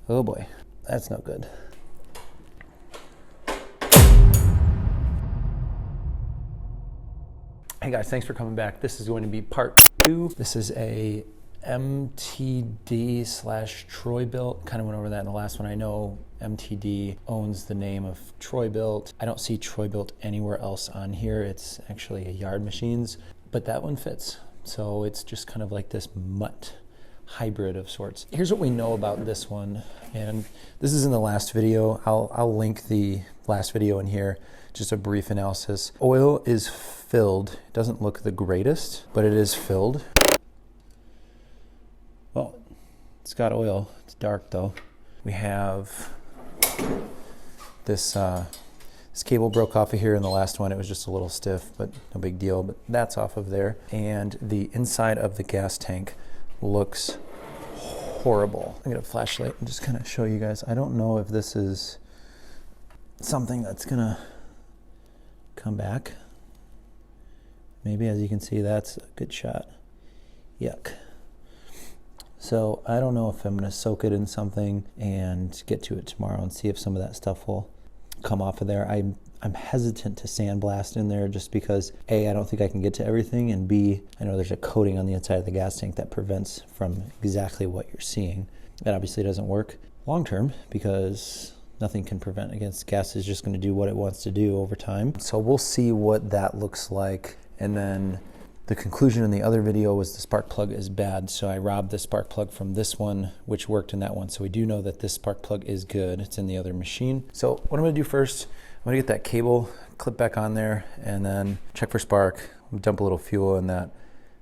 Oh boy, that's no good. Hey guys, thanks for coming back. This is going to be part 2. This is a MTD / troy-bilt. Kind of went over that in the last one. I know MTD owns the name of troy-bilt. I don't see troy-bilt anywhere else on here. It's actually a Yard Machines, but that one fits. So it's just kind of like this mutt hybrid of sorts. Here's what we know about this one, and this is in the last video. I'll link the last video in here, just a brief analysis. Oil is filled. It doesn't look the greatest, but it is filled. Well, it's got oil. It's dark though. We have this this cable broke off of here in the last one. It was just a little stiff, but no big deal. But that's off of there. And the inside of the gas tank looks horrible. I'm gonna flashlight and just kind of show you guys. I don't know if this is something that's gonna come back. Maybe, as you can see, that's a good shot. Yuck. So I don't know if I'm gonna soak it in something and get to it tomorrow and see if some of that stuff will come off of there. I'm hesitant to sandblast in there just because A, I don't think I can get to everything, and B, I know there's a coating on the inside of the gas tank that prevents from exactly what you're seeing. That obviously doesn't work long term because nothing can prevent against gas. Is just going to do what it wants to do over time. So we'll see what that looks like. And then the conclusion in the other video was the spark plug is bad. So I robbed the spark plug from this one, which worked in that one. So we do know that this spark plug is good. It's in the other machine. So what I'm gonna do first, I'm gonna get that cable, clip back on there, and then check for spark. Dump a little fuel in that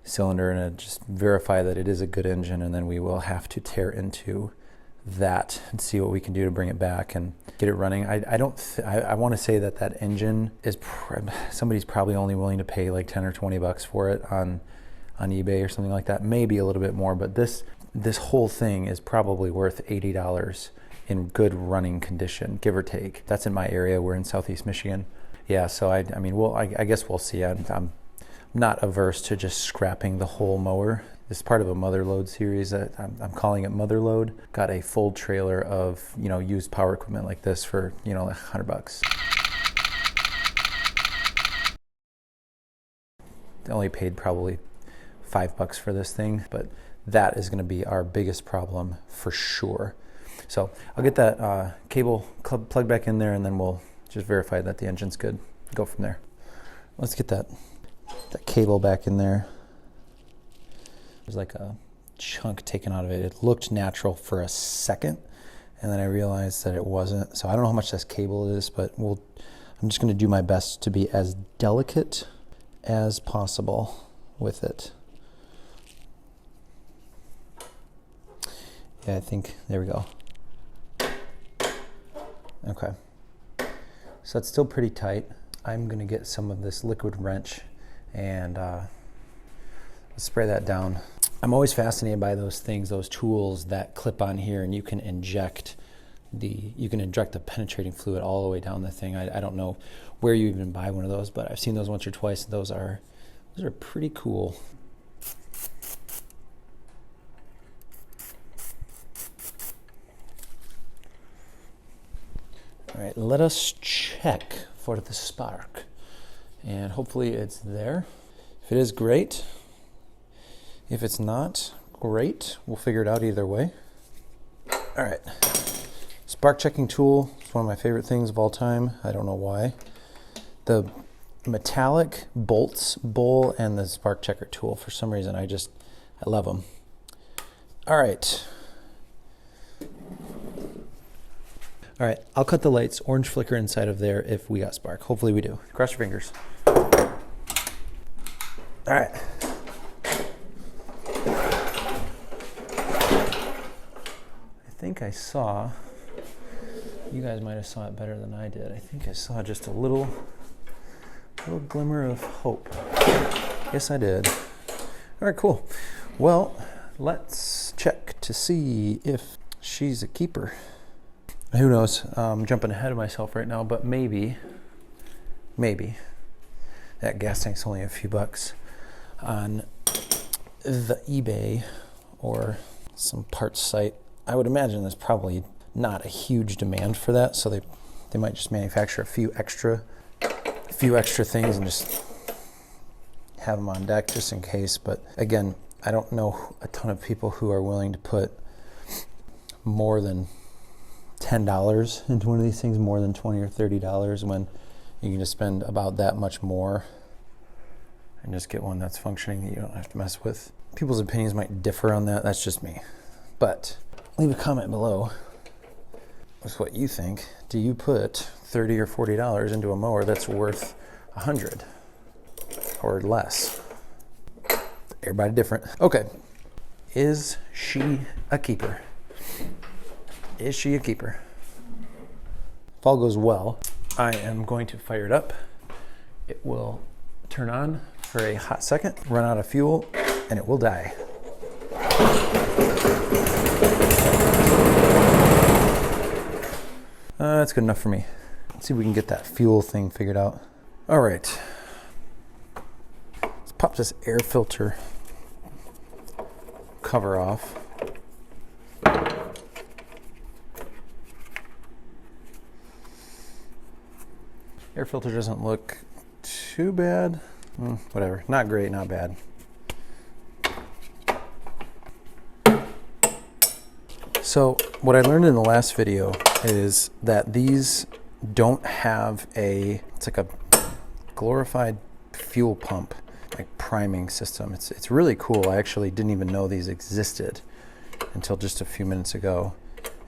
cylinder and just verify that it is a good engine. And then we will have to tear into that and see what we can do to bring it back and get it running. I want to say that that engine is somebody's probably only willing to pay like 10 or 20 bucks for it on eBay or something like that, maybe a little bit more, but this whole thing is probably worth $80 in good running condition, give or take. That's in my area. We're in Southeast Michigan. Yeah, so I mean, I guess we'll see. I'm not averse to just scrapping the whole mower. This is part of a mother load series that I'm calling it Mother Load. Got a full trailer of, used power equipment like this for, like $100. I only paid probably $5 for this thing, but that is gonna be our biggest problem for sure. So I'll get that cable plugged back in there, and then we'll just verify that the engine's good. Go from there. Let's get that cable back in there. There's like a chunk taken out of it. It looked natural for a second, and then I realized that it wasn't. So I don't know how much this cable is, but I'm just gonna do my best to be as delicate as possible with it. Yeah, I think, there we go. Okay, so it's still pretty tight. I'm gonna get some of this liquid wrench and spray that down. I'm always fascinated by those things, those tools that clip on here, and you can inject the penetrating fluid all the way down the thing. I don't know where you even buy one of those, but I've seen those once or twice. Those are pretty cool. All right, let us check for the spark, and hopefully it's there. If it is, great. If it's not, great. We'll figure it out either way. All right, spark checking tool is one of my favorite things of all time. I don't know why. The metallic bolts bowl and the spark checker tool, for some reason, I love them. All right. All right, I'll cut the lights, orange flicker inside of there if we got spark. Hopefully we do. Cross your fingers. All right. I think I saw, you guys might have saw it better than I did. I think I saw just a little glimmer of hope. Yes, I did. All right, cool. Well, let's check to see if she's a keeper. Who knows? I'm jumping ahead of myself right now, but maybe that gas tank's only a few bucks on the eBay or some parts site. I would imagine there's probably not a huge demand for that, so they might just manufacture a few extra things and just have them on deck just in case. But again, I don't know a ton of people who are willing to put more than $10 into one of these things, more than $20 or $30, when you can just spend about that much more and just get one that's functioning that you don't have to mess with. People's opinions might differ on that. That's just me. But leave a comment below with what you think. Do you put $30 or $40 into a mower that's worth $100 or less? Everybody different. Okay. Is she a keeper? Is she a keeper? If all goes well, I am going to fire it up. It will turn on for a hot second, run out of fuel, and it will die. That's good enough for me. Let's see if we can get that fuel thing figured out. All right. Let's pop this air filter cover off. Air filter doesn't look too bad. Whatever, not great, not bad. So what I learned in the last video is that these don't have it's like a glorified fuel pump, like priming system. It's really cool. I actually didn't even know these existed until just a few minutes ago.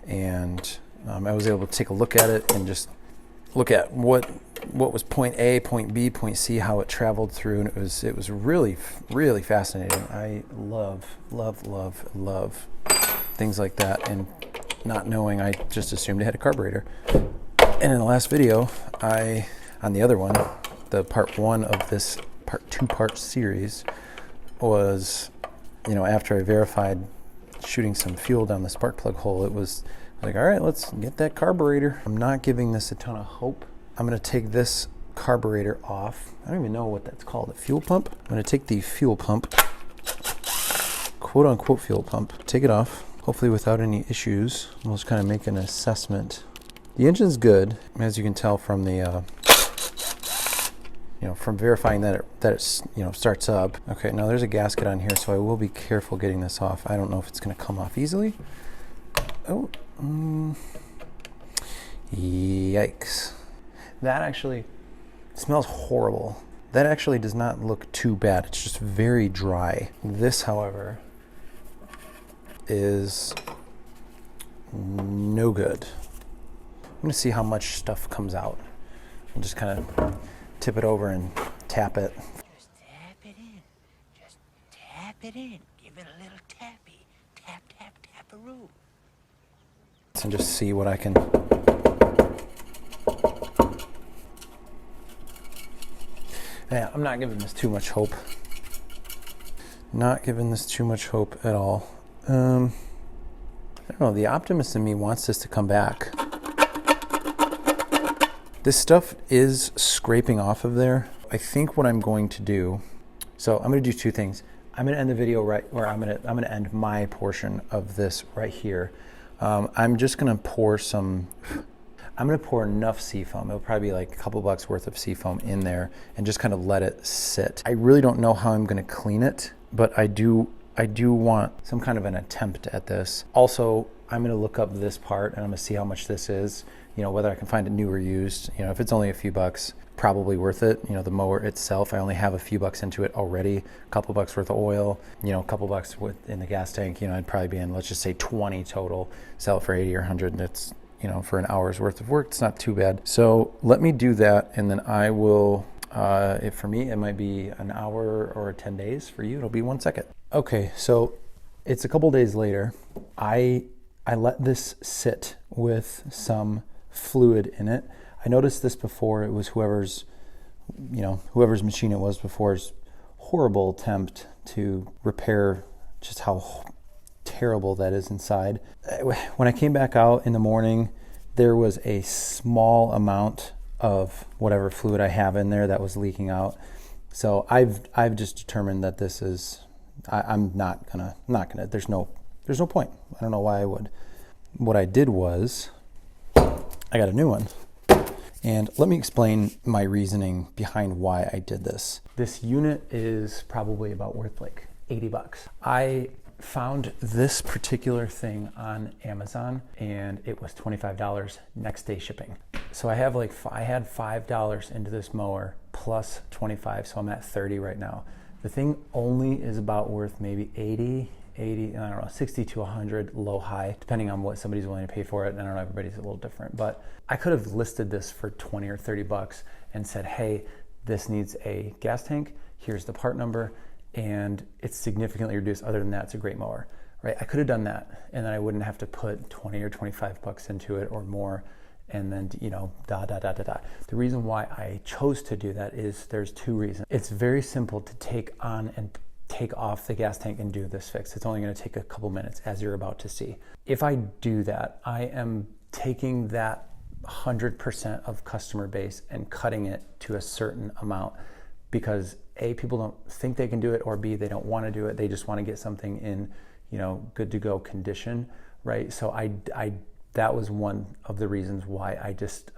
And I was able to take a look at it and just look at what was point A, point B, point C, how it traveled through, and it was really, really fascinating. I love things like that, and not knowing, I just assumed it had a carburetor. And in the last video, on the other one, the part 1 of this two-part series was, after I verified shooting some fuel down the spark plug hole, it was like, all right, let's get that carburetor. I'm not giving this a ton of hope. I'm going to take this carburetor off. I don't even know what that's called, a fuel pump. I'm going to take the fuel pump, quote unquote fuel pump, take it off, hopefully without any issues. We'll just kind of make an assessment. The engine's good, as you can tell from the, from verifying that it starts up. Okay, now there's a gasket on here, so I will be careful getting this off. I don't know if it's going to come off easily. Oh, yikes. That actually smells horrible. That actually does not look too bad. It's just very dry. This, however, is no good. I'm gonna see how much stuff comes out. I'll just kind of tip it over and tap it. Just tap it in. Just tap it in. Give it a little tappy. Tap, tap, tap-a-roo. And just see what I can. Yeah, I'm not giving this too much hope. Not giving this too much hope at all. I don't know, the optimist in me wants this to come back. This stuff is scraping off of there. I think what I'm going to do, so I'm going to do two things. I'm going to end the video right where I'm going to end my portion of this right here. I'm just going to pour enough seafoam. It'll probably be like a couple bucks worth of seafoam in there and just kind of let it sit. I really don't know how I'm going to clean it, but I do want some kind of an attempt at this. Also, I'm going to look up this part and I'm going to see how much this is, whether I can find it new or used. If it's only a few bucks, probably worth it. The mower itself, I only have a few bucks into it already. A couple bucks worth of oil, a couple bucks in the gas tank. I'd probably be in, let's just say 20 total. Sell it for 80 or 100, and it's, for an hour's worth of work, it's not too bad. So let me do that, and then I will, for me, it might be an hour or 10 days. For you, it'll be 1 second. Okay, so it's a couple days later. I let this sit with some fluid in it. I noticed this before. It was whoever's machine it was before's horrible attempt to repair just how terrible that is inside. When I came back out in the morning, there was a small amount of whatever fluid I have in there that was leaking out. So I've just determined that this is I'm not gonna, there's no point. I don't know why I would. What I did was, I got a new one. And let me explain my reasoning behind why I did this. This unit is probably about worth like 80 bucks. I found this particular thing on Amazon and it was $25 next day shipping. So I had $5 into this mower plus 25, so I'm at 30 right now. The thing only is about worth maybe 80, I don't know, 60 to 100 low high, depending on what somebody's willing to pay for it. And I don't know, everybody's a little different, but I could have listed this for 20 or 30 bucks and said, hey, this needs a gas tank. Here's the part number. And it's significantly reduced. Other than that, it's a great mower, right? I could have done that and then I wouldn't have to put 20 or 25 bucks into it or more. And then, you know, The reason why I chose to do that is there's two reasons. It's very simple to take on and take off the gas tank and do this fix. It's only going to take a couple minutes, as you're about to see. If I do that, I am taking that 100% of customer base and cutting it to a certain amount because A, people don't think they can do it, or B, they don't want to do it. They just want to get something in, you know, good to go condition, right? So that was one of the reasons why I just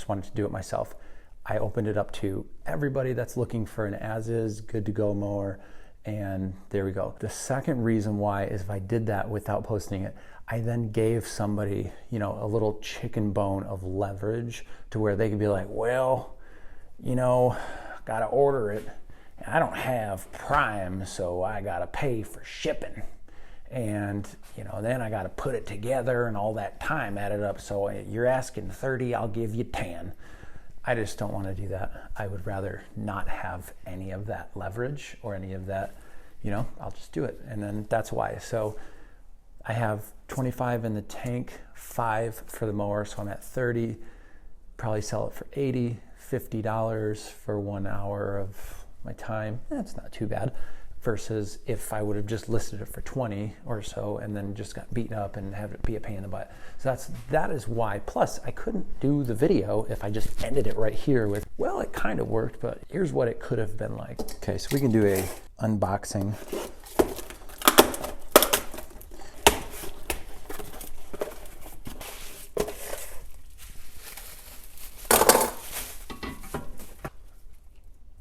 wanted to do it myself. I opened it up to everybody that's looking for an as-is, good to go mower. And there we go. The second reason why is if I did that without posting it, I then gave somebody, you know, a little chicken bone of leverage to where they could be like, well, you know, gotta order it. I don't have Prime, so I gotta pay for shipping. And, you know, then I gotta put it together and all that time added up. So you're asking 30, I'll give you 10. I just don't want to do that. I would rather not have any of that leverage or any of that, you know, I'll just do it. And then that's why. So I have 25 in the tank, 5 for the mower. So I'm at 30, probably sell it for 80, $50 for 1 hour of my time. That's not too bad. Versus if I would have just listed it for 20 or so and then just got beaten up and have it be a pain in the butt. So that is why. Plus, I couldn't do the video if I just ended it right here with, well, it kind of worked, but here's what it could have been like. Okay, so we can do a unboxing.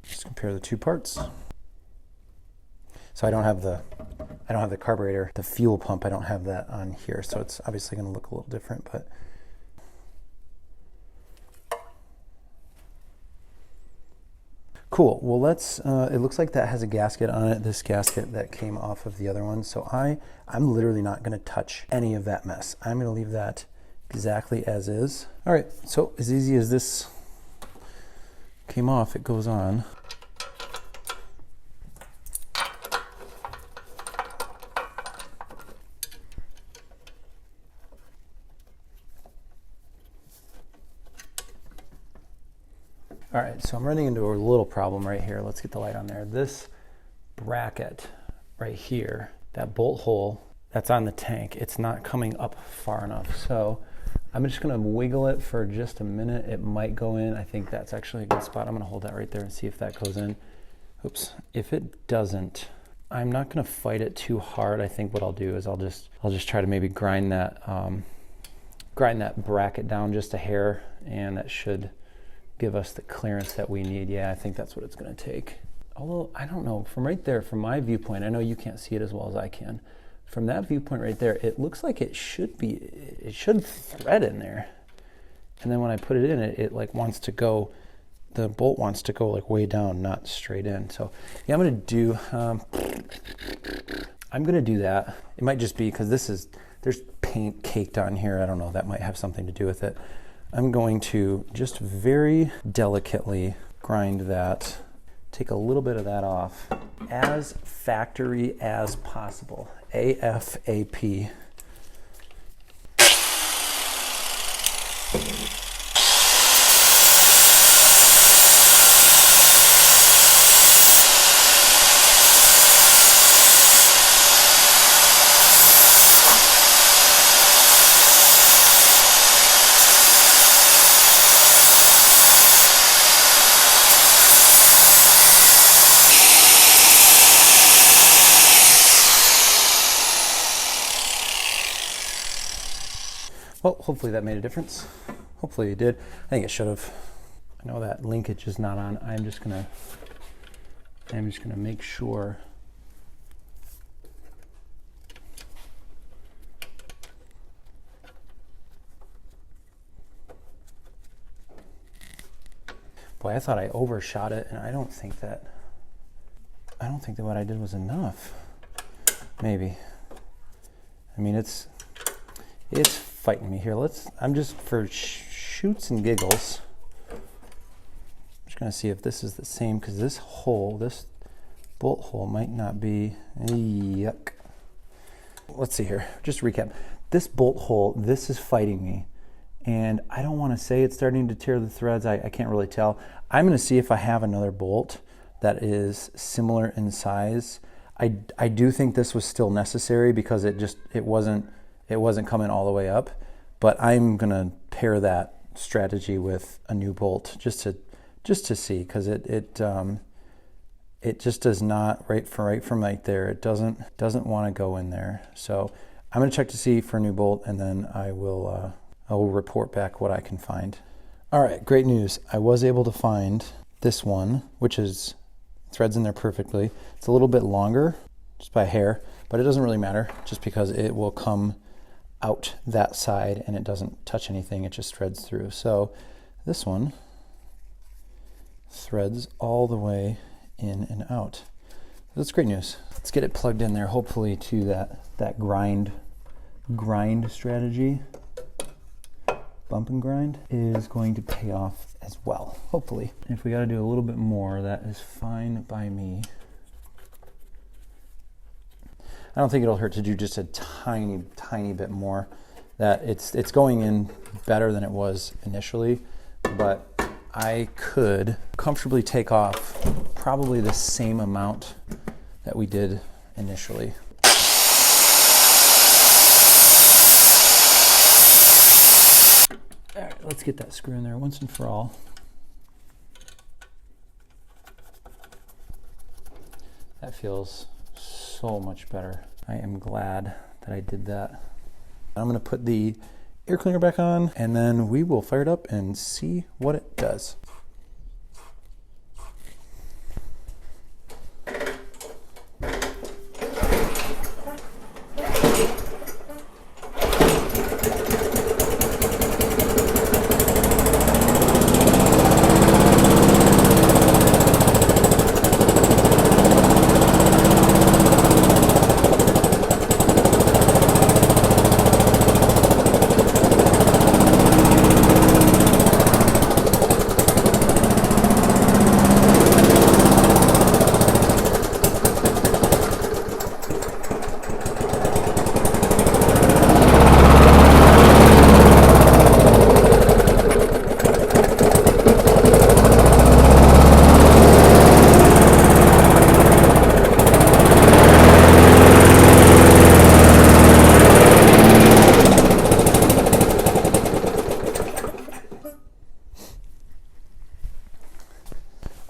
Just compare the two parts. So I don't have the carburetor, the fuel pump, I don't have that on here. So it's obviously going to look a little different, but cool. Well, it looks like that has a gasket on it, this gasket that came off of the other one. So I'm literally not going to touch any of that mess. I'm going to leave that exactly as is. All right, so as easy as this came off, it goes on. All right, so I'm running into a little problem right here. Let's get the light on there. This bracket right here, that bolt hole that's on the tank, it's not coming up far enough. So I'm just gonna wiggle it for just a minute. It might go in. I think that's actually a good spot. I'm gonna hold that right there and see if that goes in. Oops, if it doesn't, I'm not gonna fight it too hard. I think what I'll do is I'll just try to maybe grind that bracket down just a hair, and that should give us the clearance that we need. Yeah, I think that's what it's going to take. Although, I don't know, from right there, from my viewpoint, I know you can't see it as well as I can. From that viewpoint right there, it looks like it should thread in there. And then when I put it in, it like wants to go, the bolt wants to go like way down, not straight in. So yeah, I'm going to do that. It might just be because there's paint caked on here. I don't know, that might have something to do with it. I'm going to just very delicately grind that, take a little bit of that off, as factory as possible, AFAP. Well, hopefully that made a difference. Hopefully it did. I think it should have. I know that linkage is not on. I'm just gonna make sure. Boy, I thought I overshot it, and I don't think that what I did was enough. Maybe. I mean, it's fighting me here. I'm just for shoots and giggles. I'm just gonna see if this is the same, because this bolt hole might not be. Yuck. Let's see here. Just recap. This bolt hole, this is fighting me. And I don't want to say it's starting to tear the threads. I can't really tell. I'm going to see if I have another bolt that is similar in size. I do think this was still necessary because it wasn't coming all the way up. But I'm going to pair that strategy with a new bolt just to see, because it just does not right from right there. It doesn't want to go in there. So I'm going to check to see for a new bolt, and then I will report back what I can find. All right, great news. I was able to find this one, which is threads in there perfectly. It's a little bit longer, just by a hair, but it doesn't really matter, just because it will come out that side and it doesn't touch anything. It just threads through. So this one threads all the way in and out. That's great news. Let's get it plugged in there, hopefully to that grind strategy. Bump and grind is going to pay off as well, hopefully. If we got to do a little bit more, that is fine by me. I don't think it'll hurt to do just a tiny bit more. That it's going in better than it was initially, but I could comfortably take off probably the same amount that we did initially. All right, let's get that screw in there once and for all. That feels so much better. I am glad that I did that. I'm going to put the air cleaner back on, and then we will fire it up and see what it does.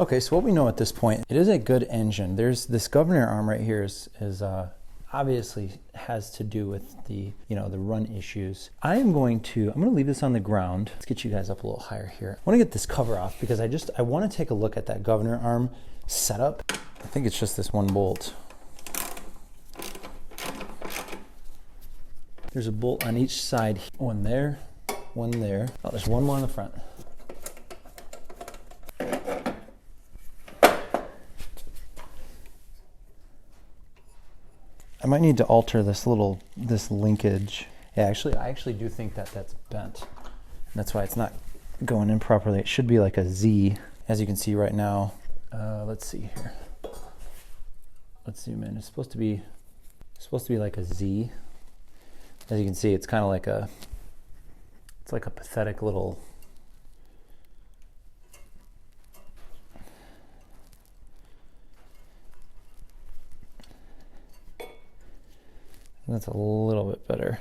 Okay, so what we know at this point, it is a good engine. There's this governor arm right here is obviously has to do with the run issues. I'm going to leave this on the ground. Let's get you guys up a little higher here. I want to get this cover off because I want to take a look at that governor arm setup. I think it's just this one bolt. There's a bolt on each side. One there, one there. Oh, there's one more on the front. I might need to alter this linkage. Yeah, I actually do think that that's bent. That's why it's not going in properly. It should be like a Z, as you can see right now. Let's see here. Let's zoom in. It's supposed to be like a Z. As you can see, it's kind of like it's like a pathetic little. That's a little bit better.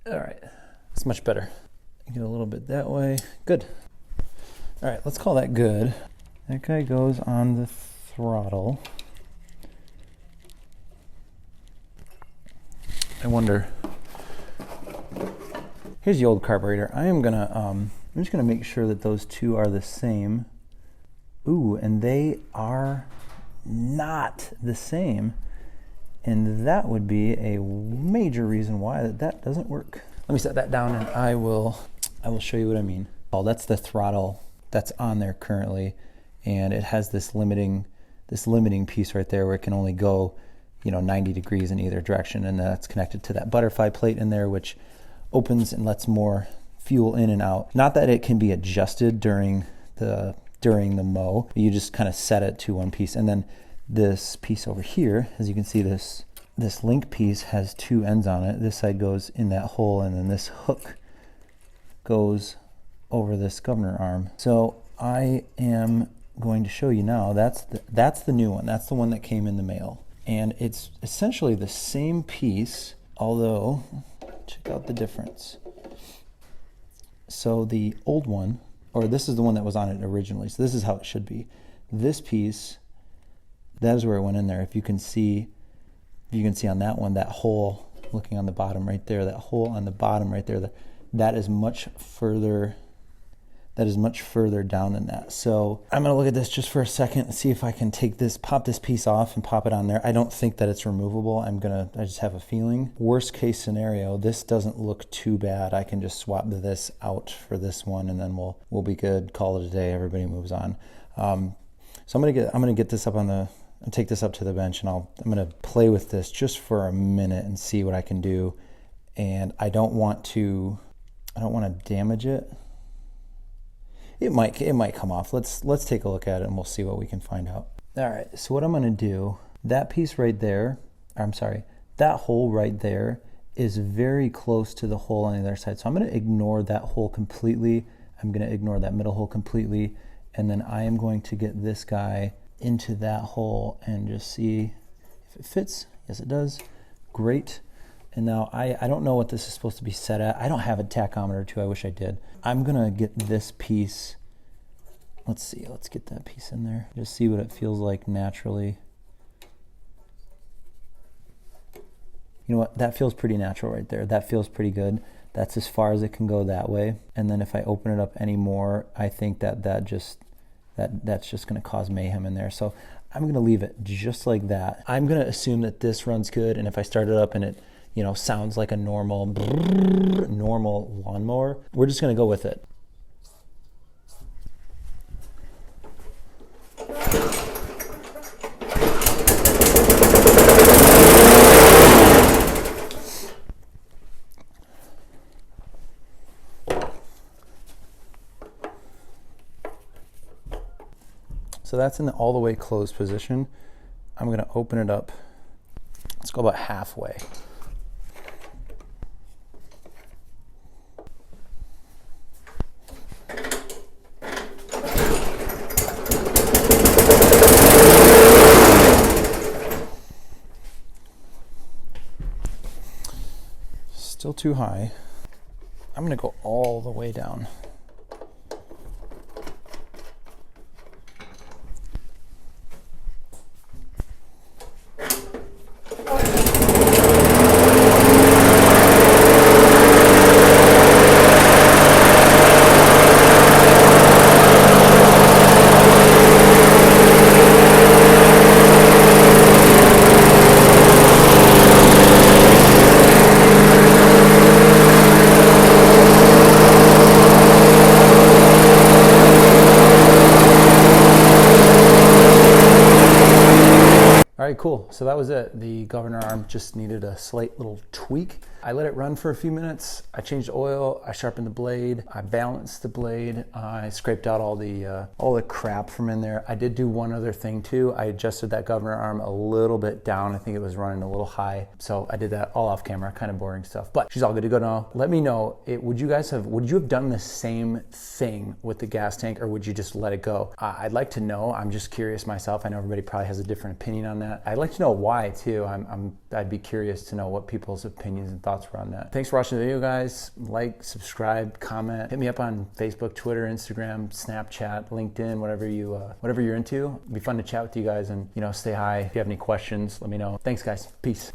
All right, it's much better. Get a little bit that way. Good. All right, let's call that good. That guy goes on the throttle. I wonder. Here's the old carburetor. I'm just gonna make sure that those two are the same. Ooh, and they are not the same. And that would be a major reason why that doesn't work. Let me set that down and I will show you what I mean. Oh, that's the throttle that's on there currently. And it has this limiting piece right there where it can only go, 90 degrees in either direction. And that's connected to that butterfly plate in there, which opens and lets more fuel in and out. Not that it can be adjusted during the mow. You just kind of set it to one piece. And then this piece over here, as you can see, this link piece has two ends on it. This side goes in that hole, and then this hook goes over this governor arm. So I am going to show you now. That's the new one. That's the one that came in the mail. And it's essentially the same piece, although check out the difference. So the old one, or this is the one that was on it originally. So this is how it should be. This piece, that is where it went in there. If you can see on that one, that hole looking on the bottom right there, that hole on the bottom right there, that is much further down than that. So I'm gonna look at this just for a second and see if I can pop this piece off and pop it on there. I don't think that it's removable. I just have a feeling. Worst case scenario, this doesn't look too bad. I can just swap this out for this one and then we'll be good. Call it a day. Everybody moves on. So I'm gonna get this up and take this up to the bench, and I'm gonna play with this just for a minute and see what I can do. And I don't want to damage it. It might come off. Let's take a look at it and we'll see what we can find out. All right, so what I'm gonna do, that piece right there, that hole right there is very close to the hole on the other side. So I'm gonna ignore that hole completely. I'm gonna ignore that middle hole completely. And then I am going to get this guy into that hole and just see if it fits. Yes, it does. Great. And now I don't know what this is supposed to be set at. I don't have a tachometer too. I wish I did. I'm gonna get this piece. Let's see. Let's get that piece in there. Just see what it feels like naturally. You know what? That feels pretty natural right there. That feels pretty good. That's as far as it can go that way. And then if I open it up anymore, I think that's just going to cause mayhem in there. So I'm going to leave it just like that. I'm going to assume that this runs good. And if I start it up and it, sounds like a normal lawnmower, we're just going to go with it. So that's in the all the way closed position. I'm gonna open it up. Let's go about halfway. Still too high. I'm gonna go all the way down. All right, cool. So that was it. The governor arm just needed a slight little tweak. I let it run for a few minutes. I changed oil. I sharpened the blade. I balanced the blade. I scraped out all the crap from in there. I did do one other thing too. I adjusted that governor arm a little bit down. I think it was running a little high. So I did that all off camera, kind of boring stuff, but she's all good to go now. Let me know, would you have done the same thing with the gas tank, or would you just let it go? I'd like to know. I'm just curious myself. I know everybody probably has a different opinion on that. I'd like to know why too. I'd be curious to know what people's opinions and thoughts were on that. Thanks for watching the video, guys. Like, subscribe, comment. Hit me up on Facebook, Twitter, Instagram, Snapchat, LinkedIn, whatever you're into. It'd be fun to chat with you guys and stay high. If you have any questions, let me know. Thanks, guys. Peace.